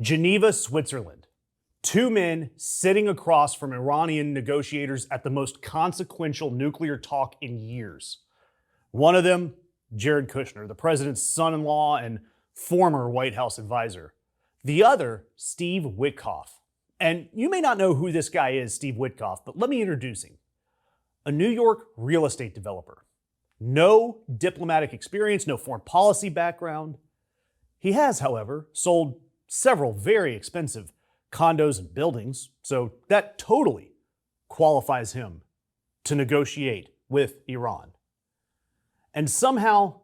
Geneva, Switzerland. Two men sitting across from Iranian negotiators at the most consequential nuclear talk in years. One of them, Jared Kushner, the president's son-in-law and former White House advisor. The other, Steve Witkoff. And you may not know who this guy is, Steve Witkoff, but let me introduce him. A New York real estate developer. No diplomatic experience, no foreign policy background. He has, however, sold several very expensive condos and buildings, so that totally qualifies him to negotiate with Iran. And somehow,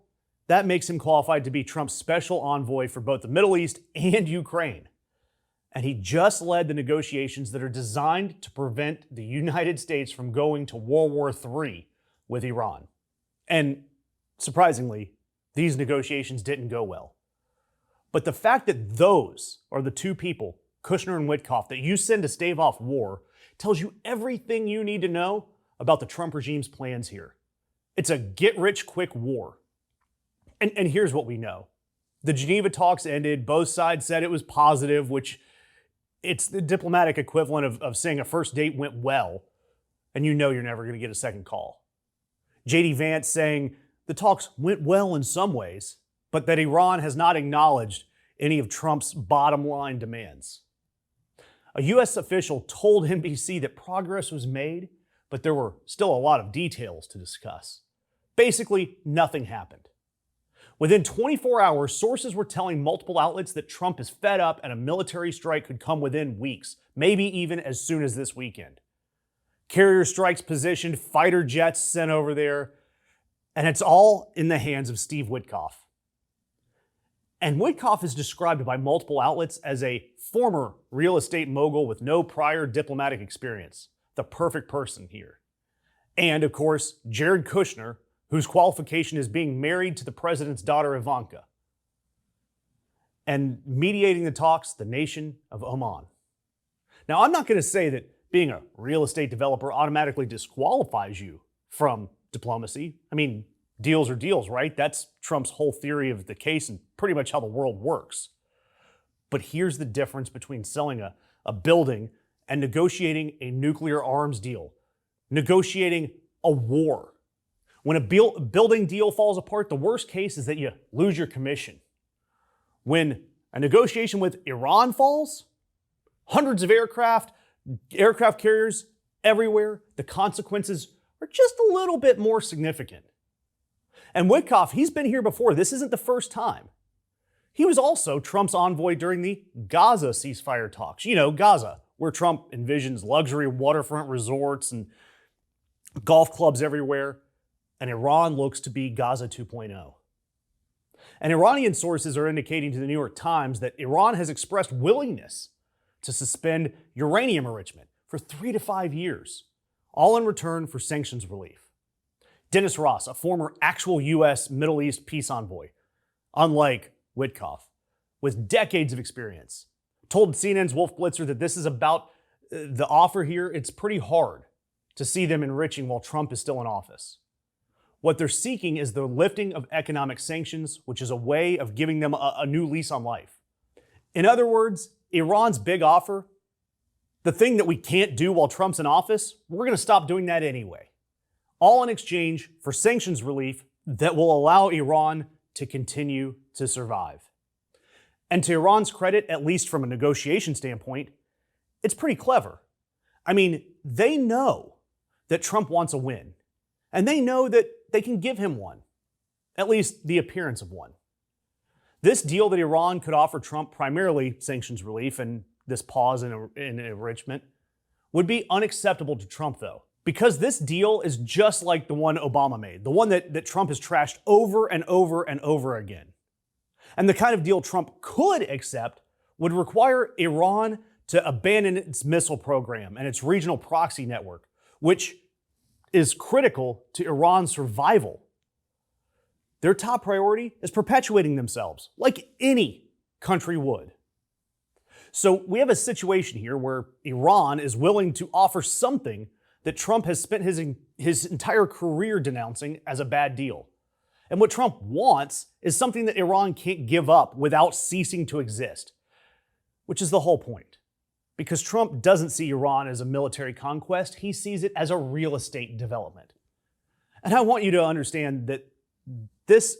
that makes him qualified to be Trump's special envoy for both the Middle East and Ukraine. And he just led the negotiations that are designed to prevent the United States from going to World War III with Iran. And surprisingly, these negotiations didn't go well. But the fact that those are the two people, Kushner and Witkoff, that you send to stave off war tells you everything you need to know about the Trump regime's plans here. It's a get-rich-quick war. And here's what we know. The Geneva talks ended. Both sides said it was positive, which it's the diplomatic equivalent of saying a first date went well, and you know you're never going to get a second call. J.D. Vance saying the talks went well in some ways, but that Iran has not acknowledged any of Trump's bottom line demands. A U.S. official told NBC that progress was made, but there were still a lot of details to discuss. Basically, nothing happened. Within 24 hours, sources were telling multiple outlets that Trump is fed up and a military strike could come within weeks, maybe even as soon as this weekend. Carrier strikes positioned, fighter jets sent over there, and it's all in the hands of Steve Witkoff. And Witkoff is described by multiple outlets as a former real estate mogul with no prior diplomatic experience, the perfect person here. And, of course, Jared Kushner, whose qualification is being married to the president's daughter, Ivanka. And mediating the talks, the nation of Oman. Now, I'm not going to say that being a real estate developer automatically disqualifies you from diplomacy. I mean, deals are deals, right? That's Trump's whole theory of the case and pretty much how the world works. But here's the difference between selling a building and negotiating a nuclear arms deal, negotiating a war. When a building deal falls apart, the worst case is that you lose your commission. When a negotiation with Iran falls, hundreds of aircraft carriers everywhere, the consequences are just a little bit more significant. And Witkoff, he's been here before. This isn't the first time. He was also Trump's envoy during the Gaza ceasefire talks. You know, Gaza, where Trump envisions luxury waterfront resorts and golf clubs everywhere. And Iran looks to be Gaza 2.0. And Iranian sources are indicating to the New York Times that Iran has expressed willingness to suspend uranium enrichment for 3 to 5 years, all in return for sanctions relief. Dennis Ross, a former actual U.S. Middle East peace envoy, unlike Witkoff, with decades of experience, told CNN's Wolf Blitzer that this is about the offer here. It's pretty hard to see them enriching while Trump is still in office. What they're seeking is the lifting of economic sanctions, which is a way of giving them a new lease on life. In other words, Iran's big offer, the thing that we can't do while Trump's in office, we're going to stop doing that anyway. All in exchange for sanctions relief that will allow Iran to continue to survive. And to Iran's credit, at least from a negotiation standpoint, it's pretty clever. I mean, they know that Trump wants a win, and they know that they can give him one, at least the appearance of one. This deal that Iran could offer Trump, primarily sanctions relief and this pause in enrichment, would be unacceptable to Trump, though, because this deal is just like the one Obama made, the one that Trump has trashed over and over and over again. And the kind of deal Trump could accept would require Iran to abandon its missile program and its regional proxy network, which is critical to Iran's survival. Their top priority is perpetuating themselves, like any country would. So we have a situation here where Iran is willing to offer something that Trump has spent his entire career denouncing as a bad deal. And what Trump wants is something that Iran can't give up without ceasing to exist, which is the whole point. Because Trump doesn't see Iran as a military conquest, he sees it as a real estate development. And I want you to understand that this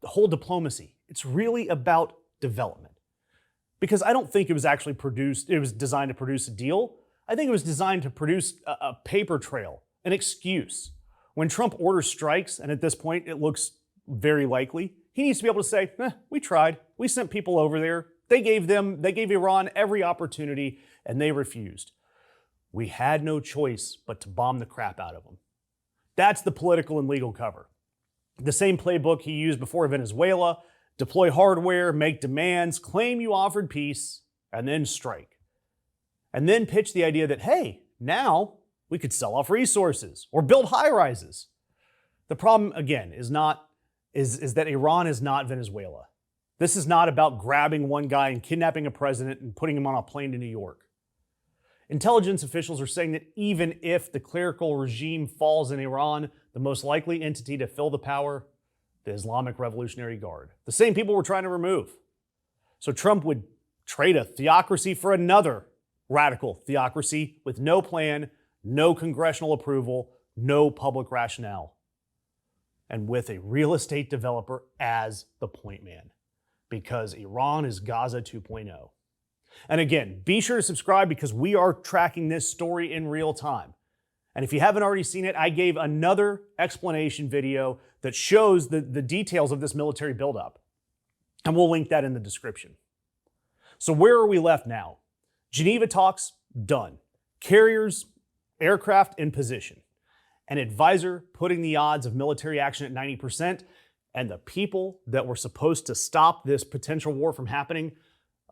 whole diplomacy, it's really about development. Because I don't think it was designed to produce a deal. I think it was designed to produce a paper trail, an excuse. When Trump orders strikes, and at this point it looks very likely, he needs to be able to say, we tried. We sent people over there. They gave Iran every opportunity, and they refused. We had no choice but to bomb the crap out of them. That's the political and legal cover. The same playbook he used before Venezuela: deploy hardware, make demands, claim you offered peace, and then strike. And then pitch the idea that, hey, now we could sell off resources or build high-rises. The problem, again, is that Iran is not Venezuela. This is not about grabbing one guy and kidnapping a president and putting him on a plane to New York. Intelligence officials are saying that even if the clerical regime falls in Iran, the most likely entity to fill the power, the Islamic Revolutionary Guard, the same people we're trying to remove. So Trump would trade a theocracy for another radical theocracy with no plan, no congressional approval, no public rationale, and with a real estate developer as the point man, because Iran is Gaza 2.0. And again, be sure to subscribe because we are tracking this story in real time. And if you haven't already seen it, I gave another explanation video that shows the details of this military buildup. And we'll link that in the description. So where are we left now? Geneva talks, done. Carriers, aircraft in position. An advisor putting the odds of military action at 90%, and the people that were supposed to stop this potential war from happening,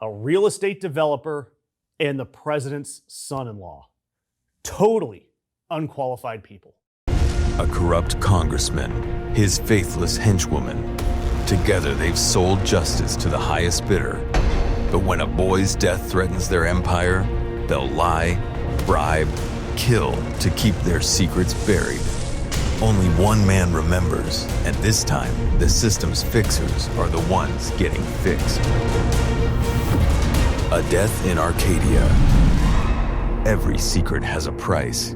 a real estate developer and the president's son-in-law. Totally unqualified people. A corrupt congressman, his faithless henchwoman. Together they've sold justice to the highest bidder. But when a boy's death threatens their empire, they'll lie, bribe, kill to keep their secrets buried. Only one man remembers, and this time, the system's fixers are the ones getting fixed. A Death in Arcadia. Every secret has a price,